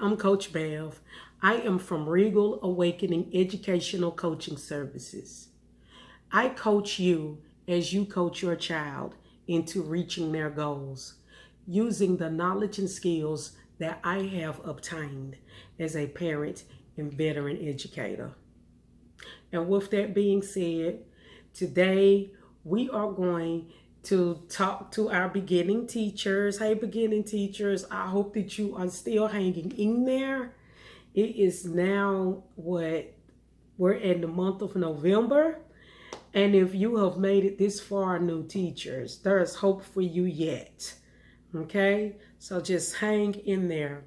I'm Coach Bev. I am from Regal Awakening Educational Coaching Services. I coach you as you coach your child into reaching their goals using the knowledge and skills that I have obtained as a parent and veteran educator. And with that being said, today we are going to talk to our beginning teachers. Hey, beginning teachers, I hope that you are still hanging in there. It is now we're in the month of November. And if you have made it this far, new teachers, there is hope for you yet. Okay? So just hang in there.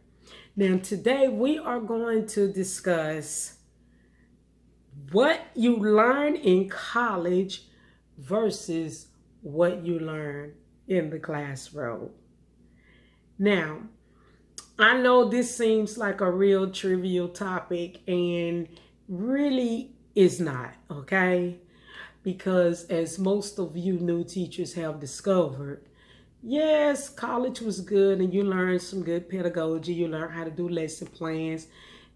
Now, today we are going to discuss what you learn in college versus what you learn in the classroom. Now, I know this seems like a real trivial topic and really is not, okay? Because as most of you new teachers have discovered, yes, college was good and you learned some good pedagogy, you learned how to do lesson plans,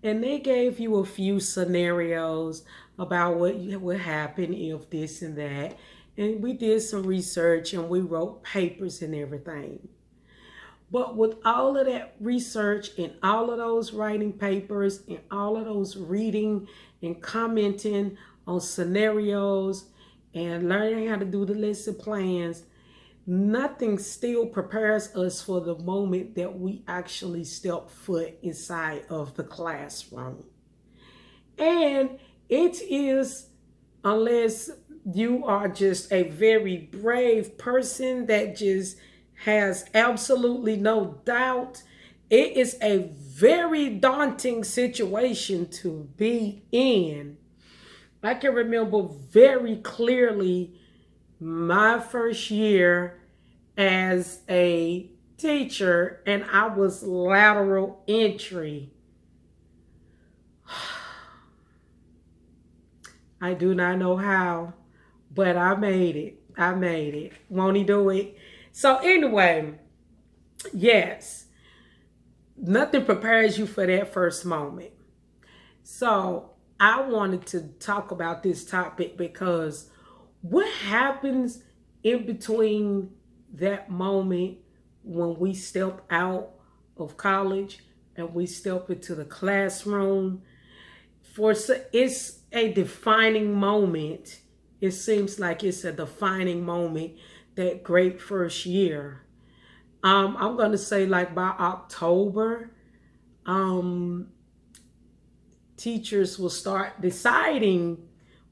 and they gave you a few scenarios about what would happen if this and that. And we did some research and we wrote papers and everything. But with all of that research and all of those writing papers and all of those reading and commenting on scenarios and learning how to do the lesson plans, nothing still prepares us for the moment that we actually step foot inside of the classroom. And it is, unless you are just a very brave person that just has absolutely no doubt, it is a very daunting situation to be in. I can remember very clearly my first year as a teacher, and I was lateral entry. I do not know how, but I made it. I made it. Won't he do it? So anyway, yes, nothing prepares you for that first moment. So I wanted to talk about this topic because what happens in between that moment when we step out of college and we step into the classroom, it's a defining moment. It seems like it's a defining moment, that great first year. I'm going to say like by October, teachers will start deciding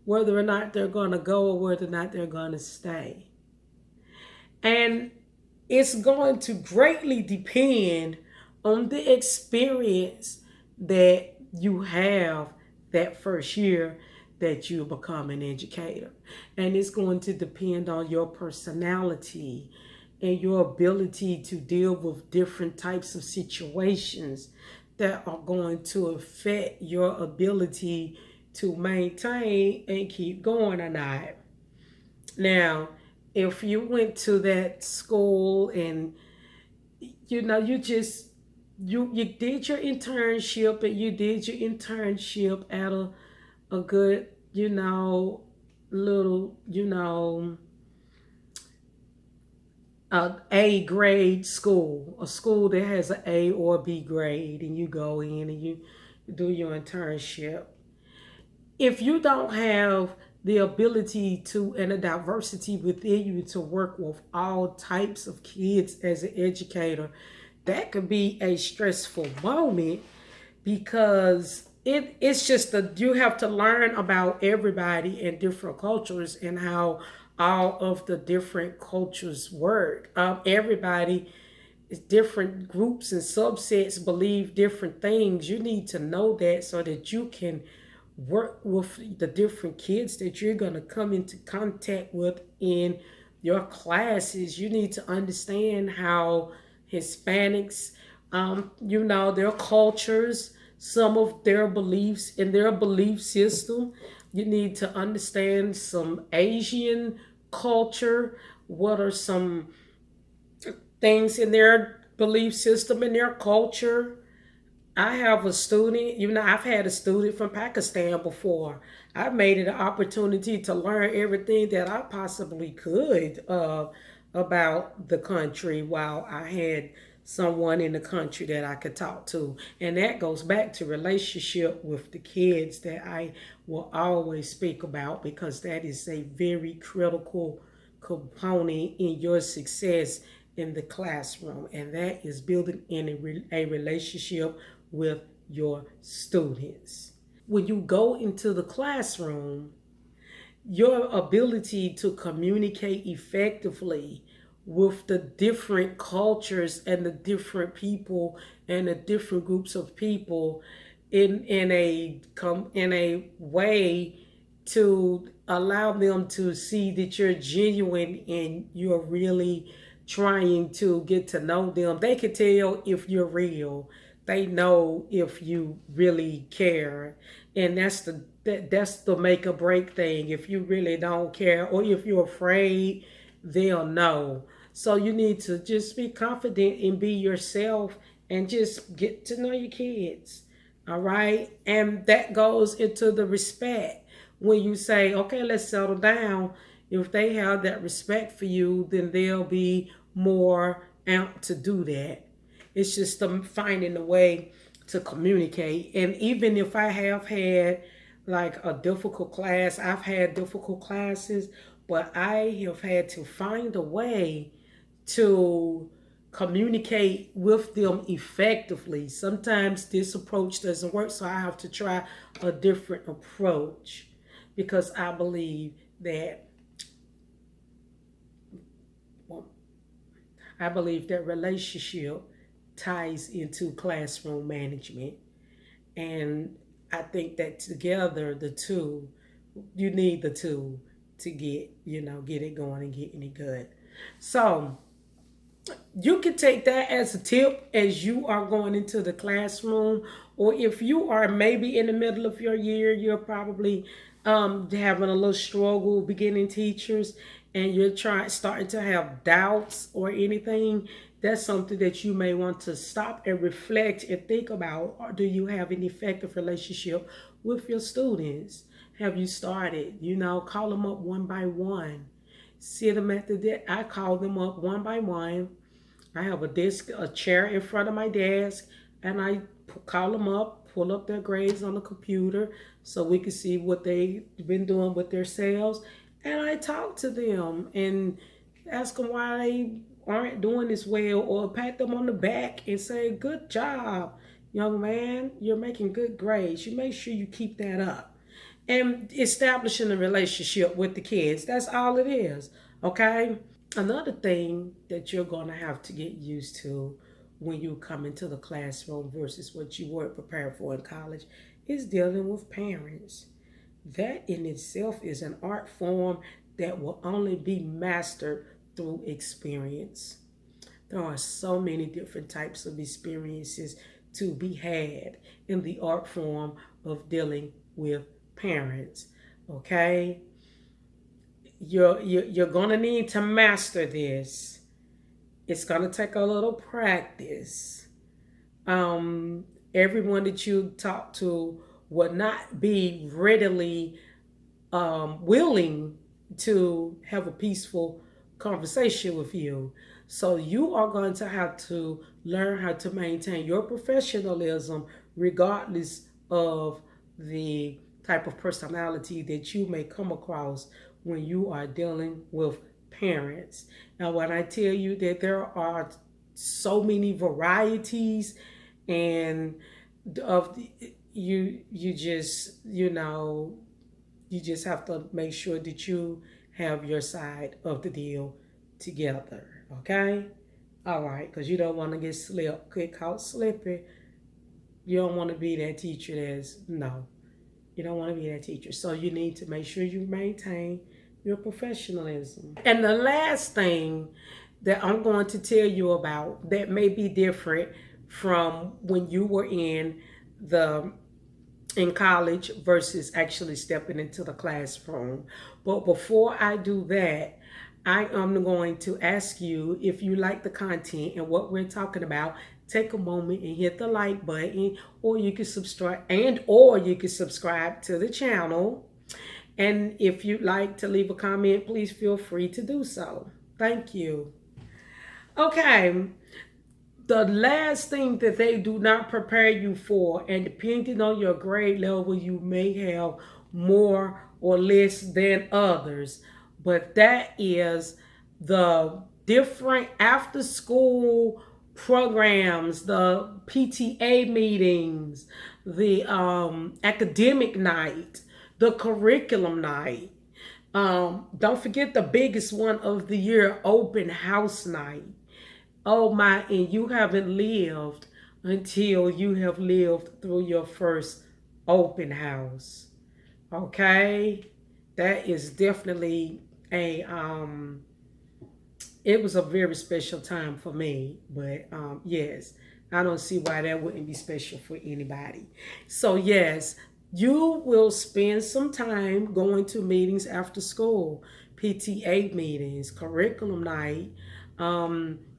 whether or not they're going to go or whether or not they're going to stay. And it's going to greatly depend on the experience that you have that first year that you become an educator. And it's going to depend on your personality and your ability to deal with different types of situations that are going to affect your ability to maintain and keep going or not. Now, if you went to that school and you did your internship and you did your internship at a good, little, A grade school, a school that has an A or B grade, and you go in and you do your internship. If you don't have the ability to, and a diversity within you to work with all types of kids as an educator, that could be a stressful moment because it's just you have to learn about everybody and different cultures and how all of the different cultures work. Everybody is different groups and subsets believe different things. You need to know that so that you can work with the different kids that you're going to come into contact with in your classes. You need to understand how Hispanics, their cultures, some of their beliefs in their belief system. You need to understand some Asian culture. What are some things in their belief system, in their culture? I have a student, I've had a student from Pakistan before. I've made it an opportunity to learn everything that I possibly could about the country while I had someone in the country that I could talk to. And that goes back to relationship with the kids that I will always speak about, because that is a very critical component in your success in the classroom, and that is building in a relationship with your students. When you go into the classroom, your ability to communicate effectively with the different cultures and the different people and the different groups of people in a way to allow them to see that you're genuine and you're really trying to get to know them. They can tell if you're real. They know if you really care, and that's the make or break thing. If you really don't care, or if you're afraid, they'll know. So you need to just be confident and be yourself, and just get to know your kids. All right, and that goes into the respect. When you say, okay, let's settle down, if they have that respect for you, then they'll be more amped to do that. It's just them finding a way to communicate. And even if I have had like a difficult class, I've had difficult classes, but I have had to find a way to communicate with them effectively. Sometimes this approach doesn't work, so I have to try a different approach, because I believe that well, relationship ties into classroom management. And I think that together, the two, you need the two to get it going and getting it good. So you can take that as a tip as you are going into the classroom, or if you are maybe in the middle of your year, you're probably having a little struggle, beginning teachers, and you're starting to have doubts or anything. That's something that you may want to stop and reflect and think about. Or do you have an effective relationship with your students? Have you started? Call them up one by one. Sit them at the desk. I call them up one by one. I have a chair in front of my desk, and I call them up, pull up their grades on the computer so we can see what they've been doing with themselves. And I talk to them and ask them why they aren't doing this well, or pat them on the back and say, "Good job, young man. You're making good grades. You make sure you keep that up." And establishing a relationship with the kids. That's all it is. Okay? Another thing that you're going to have to get used to when you come into the classroom versus what you were prepared for in college is dealing with parents. That in itself is an art form that will only be mastered through experience. There are so many different types of experiences to be had in the art form of dealing with parents. Okay? You're gonna need to master this. It's gonna take a little practice. Um, Everyone that you talk to will not be readily willing to have a peaceful conversation with you. So you are going to have to learn how to maintain your professionalism regardless of the type of personality that you may come across when you are dealing with parents. Now, when I tell you that there are so many varieties and of you just you just have to make sure that you have your side of the deal together, okay? All right, because you don't want to get caught slipping. You don't want to be that teacher that's, no, you don't want to be that teacher. So you need to make sure you maintain your professionalism. And the last thing that I'm going to tell you about that may be different from when you were the in college versus actually stepping into the classroom. But before I do that, I am going to ask you if you like the content and what we're talking about, take a moment and hit the like button, or you can subscribe to the channel. And if you'd like to leave a comment, please feel free to do so. Thank you. Okay, the last thing that they do not prepare you for, and depending on your grade level, you may have more or less than others, but that is the different after school programs, the PTA meetings, the academic night, the curriculum night. Don't forget the biggest one of the year, open house night. Oh my, and you haven't lived until you have lived through your first open house. Okay? That is definitely it was a very special time for me, but yes, I don't see why that wouldn't be special for anybody. So yes, you will spend some time going to meetings after school, PTA meetings, curriculum night.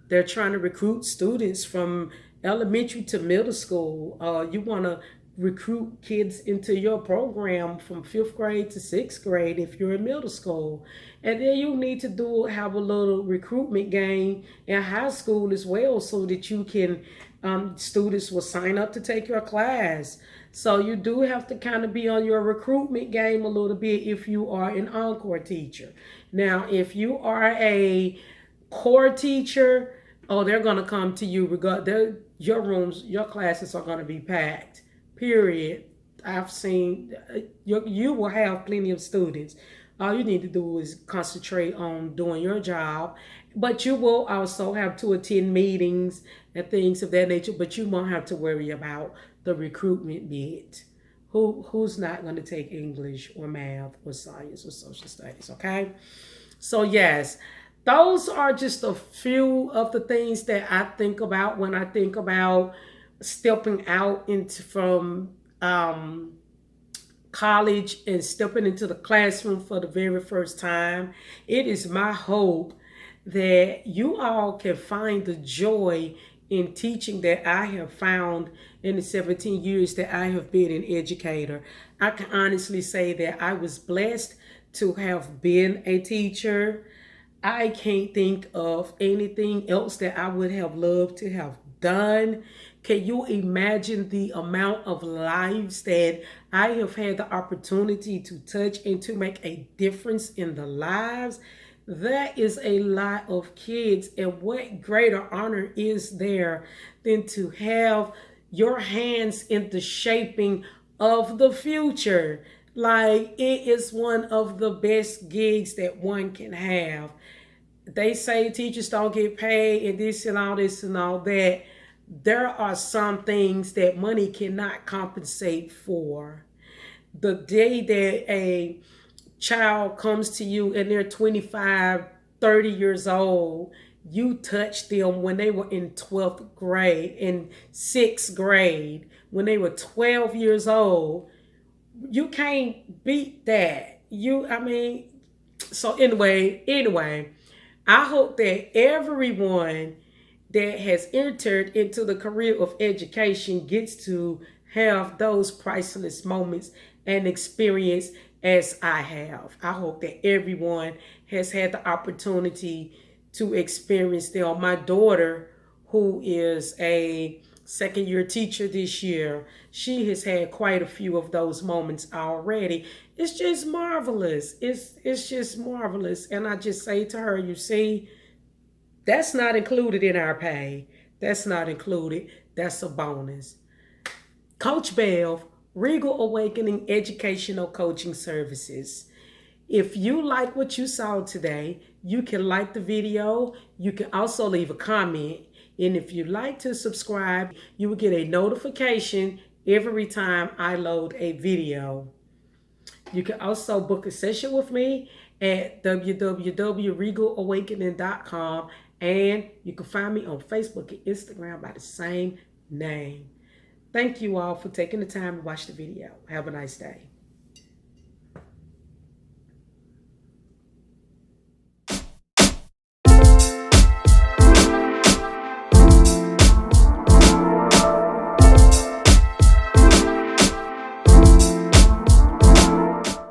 They're trying to recruit students from elementary to middle school. You want to recruit kids into your program from 5th grade to 6th grade if you're in middle school. And then you need to have a little recruitment game in high school as well, so that you can students will sign up to take your class. So you do have to kind of be on your recruitment game a little bit if you are an Encore teacher. Now, if you are a core teacher, oh, they're going to come to you. Your rooms, your classes are going to be packed. Period. I've seen you will have plenty of students. All you need to do is concentrate on doing your job, but you will also have to attend meetings and things of that nature. But you won't have to worry about the recruitment bit. Who's not going to take English or math or science or social studies? Okay, so yes. Those are just a few of the things that I think about when I think about stepping out from college and stepping into the classroom for the very first time. It is my hope that you all can find the joy in teaching that I have found in the 17 years that I have been an educator. I can honestly say that I was blessed to have been a teacher. I can't think of anything else that I would have loved to have done. Can you imagine the amount of lives that I have had the opportunity to touch and to make a difference in the lives? That is a lot of kids. And what greater honor is there than to have your hands in the shaping of the future? Like, it is one of the best gigs that one can have. They say teachers don't get paid and this and all this and all that. There are some things that money cannot compensate for. The day that a child comes to you and they're 25, 30 years old, you touched them when they were in 12th grade, in 6th grade, when they were 12 years old. You can't beat that. So anyway, I hope that everyone that has entered into the career of education gets to have those priceless moments and experience as I have. I hope that everyone has had the opportunity to experience them. My daughter, who is a second-year teacher this year, she has had quite a few of those moments already. It's just marvelous. It's just marvelous. And I just say to her, you see, that's not included in our pay. That's not included. That's a bonus. Coach Bev, Regal Awakening Educational Coaching Services. If you like what you saw today, you can like the video. You can also leave a comment. And if you'd like to subscribe, you will get a notification every time I load a video. You can also book a session with me at www.regalawakening.com, and you can find me on Facebook and Instagram by the same name. Thank you all for taking the time to watch the video. Have a nice day.